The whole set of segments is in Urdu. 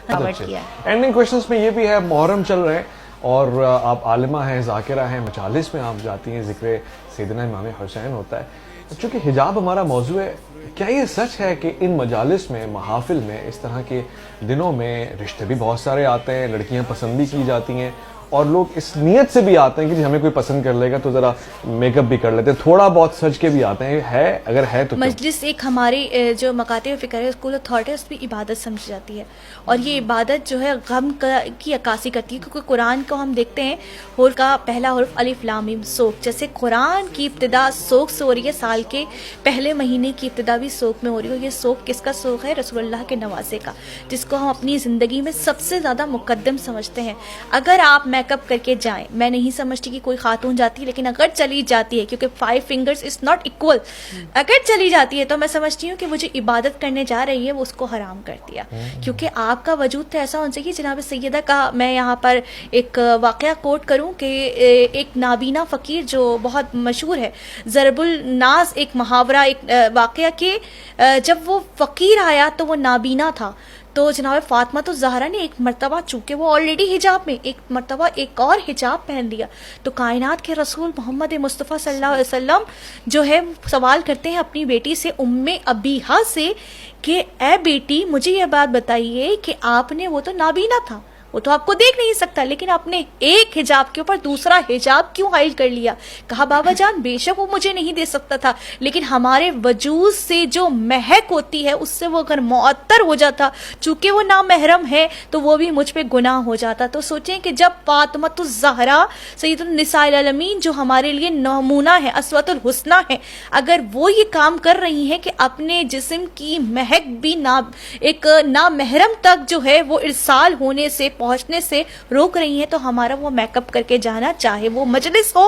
اینڈنگ کویشچنس میں یہ بھی ہے، محرم چل رہے ہیں اور آپ عالمہ ہیں، ذاکرہ ہیں، مجالس میں آپ جاتی ہیں، ذکر سیدنا امام حسین ہوتا ہے، چونکہ حجاب ہمارا موضوع ہے، کیا یہ سچ ہے کہ ان مجالس میں، محافل میں، اس طرح کے دنوں میں رشتے بھی بہت سارے آتے ہیں، لڑکیاں پسند بھی کی جاتی ہیں اور لوگ اس نیت سے بھی آتے ہیں کہ جی ہمیں کوئی پسند کر لے گا تو ذرا میک اپ بھی کر لیتے ہیں، تھوڑا بہت سج کے بھی آتے ہیں، ہے اگر ہے تو مجلس ایک ہماری جو مکاتب فکر ہے، اسکول آف تھاٹ ہے، اس میں عبادت سمجھی جاتی ہے اور یہ عبادت جو ہے غم کی عکاسی کرتی ہے، کیونکہ قرآن کو ہم دیکھتے ہیں حرف کا پہلا حرف الف لام میم سوک، جیسے قرآن کی ابتدا سوک سے ہو رہی ہے، سال کے پہلے مہینے کی ابتدا بھی سوک میں ہو رہی ہے، یہ سوک کس کا سوک ہے؟ رسول اللہ کے نوازے کا، جس کو ہم اپنی زندگی میں سب سے زیادہ مقدم سمجھتے ہیں۔ اگر آپ میک اپ کر کے جائیں، میں نہیں سمجھتی کہ کوئی خاتون جاتی ہے، لیکن اگر چلی جاتی ہے، کیونکہ 5 fingers از ناٹ اکول، اگر چلی جاتی ہے تو میں سمجھتی ہوں کہ وہ جو عبادت کرنے جا رہی ہے وہ اس کو حرام کر دیا، کیونکہ آپ کا وجود تو ایسا ہونا چاہیے۔ جناب سیدہ کا میں یہاں پر ایک واقعہ کوٹ کروں کہ ایک نابینا فقیر جو بہت مشہور ہے، ضرب الناس ایک محاورہ، ایک واقعہ کہ جب وہ فقیر آیا تو وہ نابینا تھا، تو جناب فاطمہ تو زہرا نے ایک مرتبہ، چونکہ وہ آلریڈی حجاب میں، ایک مرتبہ ایک اور حجاب پہن لیا، تو کائنات کے رسول محمد مصطفیٰ صلی اللہ علیہ وسلم جو ہے سوال کرتے ہیں اپنی بیٹی سے ام ابیحہ سے کہ اے بیٹی مجھے یہ بات بتائیے کہ آپ نے، وہ تو نابینا تھا، وہ تو آپ کو دیکھ نہیں سکتا، لیکن آپ نے ایک حجاب کے اوپر دوسرا حجاب کیوں حائل کر لیا؟ کہا بابا جان بے شک وہ مجھے نہیں دے سکتا تھا، لیکن ہمارے وجود سے جو مہک ہوتی ہے اس سے وہ اگر معطر ہو جاتا، چونکہ وہ نامحرم ہے تو وہ بھی مجھ پہ گناہ ہو جاتا۔ تو سوچیں کہ جب فاطمۃ الزہرا سید النساء العالمین جو ہمارے لیے نمونہ ہے، اسوۃ الحسنہ ہے، اگر وہ یہ کام کر رہی ہیں کہ اپنے جسم کی مہک بھی ایک نامحرم تک جو ہے وہ ارسال ہونے سے، پہنچنے سے روک رہی ہیں، تو ہمارا وہ میک اپ کر کے جانا، چاہے وہ مجلس ہو،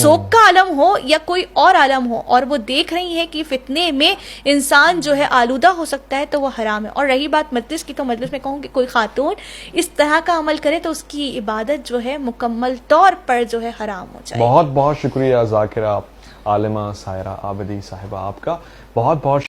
سوک کا عالم ہو یا کوئی اور عالم ہو، اور وہ دیکھ رہی ہیں کہ فتنے میں انسان جو ہے آلودہ ہو سکتا ہے، تو وہ حرام ہے۔ اور رہی بات مجلس کی، تو مجلس میں کہوں کہ کوئی خاتون اس طرح کا عمل کرے تو اس کی عبادت جو ہے مکمل طور پر جو ہے حرام ہو جائے۔ بہت بہت شکریہ ذاکرہ عالمہ سائرہ عابدی صاحبہ، آپ کا بہت بہت